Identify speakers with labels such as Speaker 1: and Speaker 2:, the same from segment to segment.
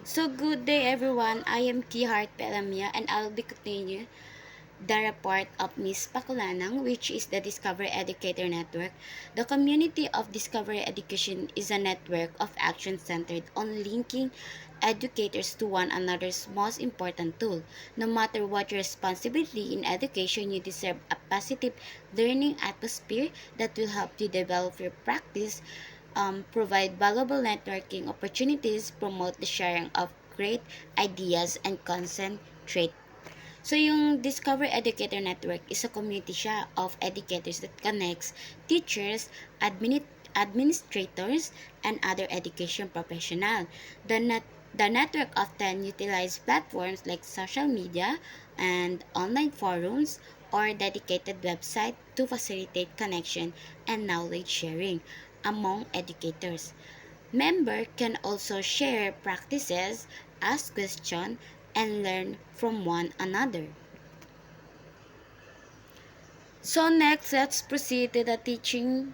Speaker 1: So good day everyone. I am Kihart Pelamia and I'll be continuing the report of Miss Pakulanang, which is the Discovery Educator Network. The community of Discovery Education is a network of action centered on linking educators to one another's most important tool. No matter what your responsibility in education, you deserve a positive learning atmosphere that will help you develop your practice, provide valuable networking opportunities, promote the sharing of great ideas, and concentrate. So, yung Discover Educator Network is a community siya of educators that connects teachers, administrators, and other education professionals. The network often utilizes platforms like social media and online forums or dedicated website to facilitate connection and knowledge sharing among educators. Member can also share practices, ask questions, and learn from one another. So next, let's proceed to the teaching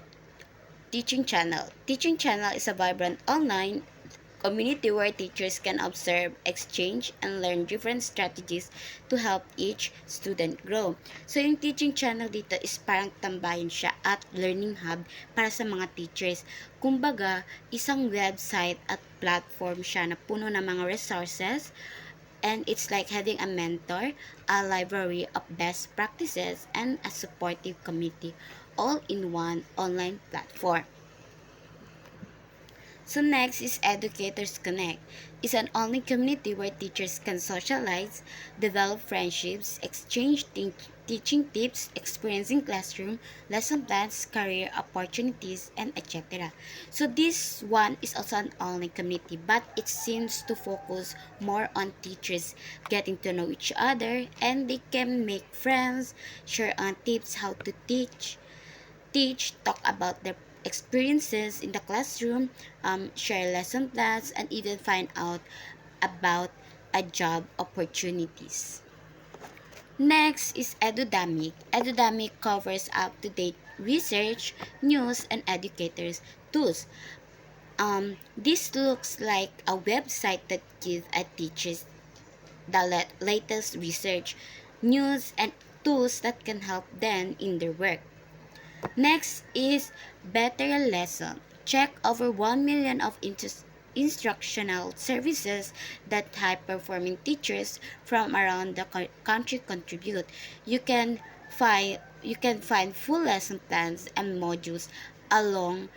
Speaker 1: channel. Teaching channel is a vibrant online community where teachers can observe, exchange, and learn different strategies to help each student grow. So, yung teaching channel dito is parang tambayan siya at learning hub para sa mga teachers. Kumbaga, isang website at platform siya na puno ng mga resources, and it's like having a mentor, a library of best practices, and a supportive community all in one online platform. So next is Educators Connect. It's an online community where teachers can socialize, develop friendships, exchange teaching tips, experience in classroom, lesson plans, career opportunities, and etc. So this one is also an online community, but it seems to focus more on teachers getting to know each other, and they can make friends, share on tips how to teach, talk about their experiences in the classroom, share lesson plans, and even find out about a job opportunities. Next is Edudamic. Edudamic covers up-to-date research, news, and educators tools. This looks like a website that gives a teachers the latest research, news, and tools that can help them in their work. Next is Better Lesson. Check over 1 million of instructional services that high-performing teachers from around the country contribute. You can find full lesson plans and modules along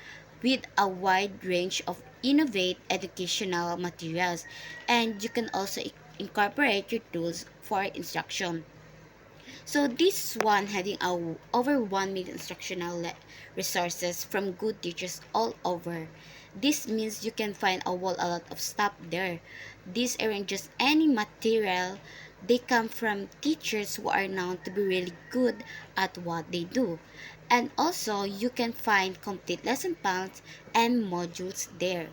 Speaker 1: with a wide range of innovative educational materials, and you can also incorporate your tools for instruction. So this one having over 1 million instructional resources from good teachers all over. This means you can find a lot of stuff there. These aren't just any material. They come from teachers who are known to be really good at what they do. And also, you can find complete lesson plans and modules there.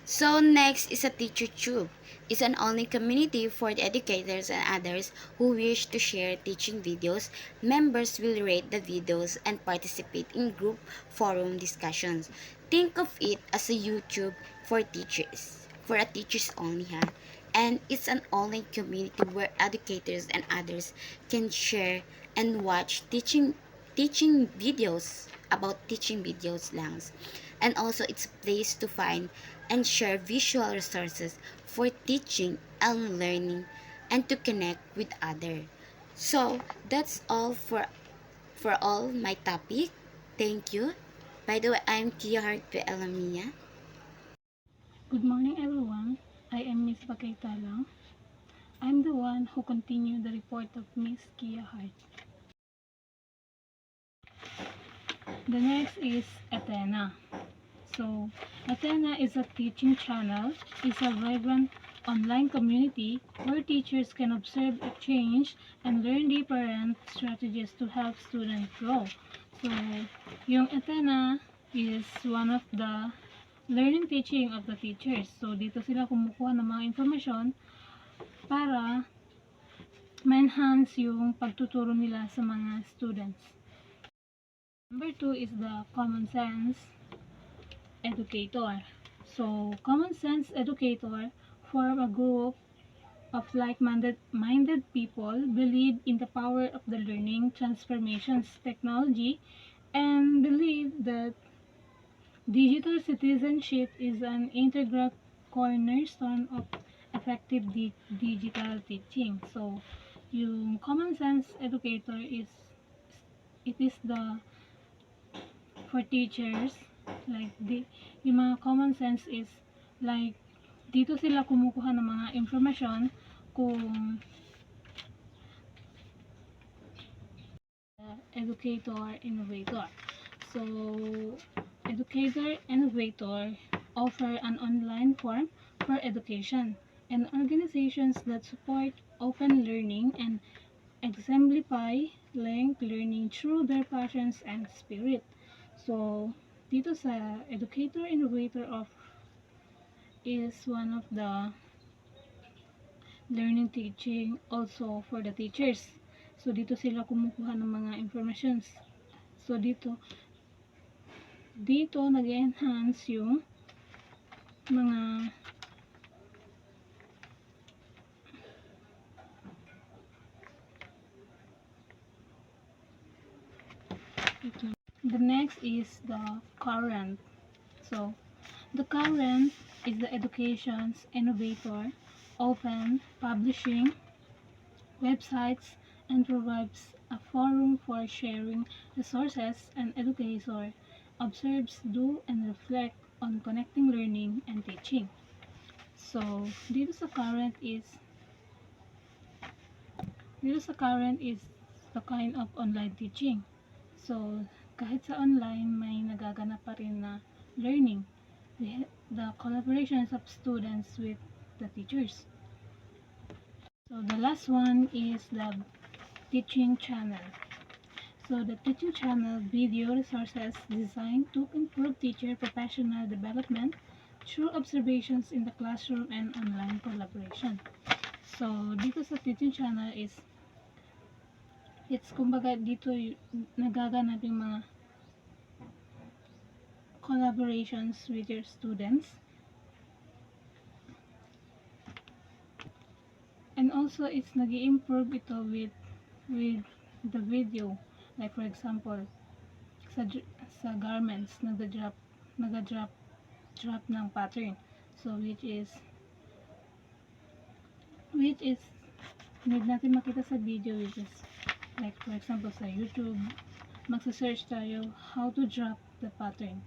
Speaker 1: So next is a teacher tube. It's an online community for the educators and others who wish to share teaching videos. Members will rate the videos and participate in group forum discussions. Think of it as a YouTube for teachers, for a teachers only, ha? And it's an online community where educators and others can share and watch teaching videos about teaching videos lang. And also it's a place to find and share visual resources for teaching and learning and to connect with others. So that's all for all my topic. Thank you. By the way, I'm Kia Hart Elamia.
Speaker 2: Good morning, everyone. I am Miss Lang. I'm the one who continued the report of Miss Kia Hart. The next is Athena. So, Athena is a teaching channel. It's a vibrant online community where teachers can observe, exchange, and learn different strategies to help students grow. So, yung Athena is one of the learning teaching of the teachers. So, dito sila kumukuha ng mga informasyon para ma-enhance yung pagtuturo nila sa mga students. Number 2 is the common sense educator. So, common sense educator form a group of like-minded people believe in the power of the learning transformations technology and believe that digital citizenship is an integral cornerstone of effective digital teaching. So, yung common sense educator is it is the for teachers like yung mga common sense is like dito sila kumukuha ng mga information kung educator innovator. So, educator innovator offer an online form for education and organizations that support open learning and exemplify linked learning through their passions and spirit. So, dito sa educator innovator of is one of the learning teaching also for the teachers. So, dito sila kumukuha ng mga informations. So, dito nag-enhance yung mga the next is the current. So, the current is the education's innovator, open publishing websites and provides a forum for sharing resources and educator observes, do, and reflect on connecting learning and teaching. So, dito sa current is the kind of online teaching. So, kahit sa online, may nagaganap pa rin na learning. The collaborations of students with the teachers. So, the last one is the teaching channel. So, the teaching channel video resources designed to improve teacher professional development through observations in the classroom and online collaboration. So, dito sa teaching channel is it's kumbaga dito nagaganap yung mga collaborations with your students. And also it's nag-i-improve ito with the video. Like for example, sa garments nag-drop ng pattern. So which is need natin makita sa video, which is like for example sa YouTube magsa-search tayo how to drop the pattern.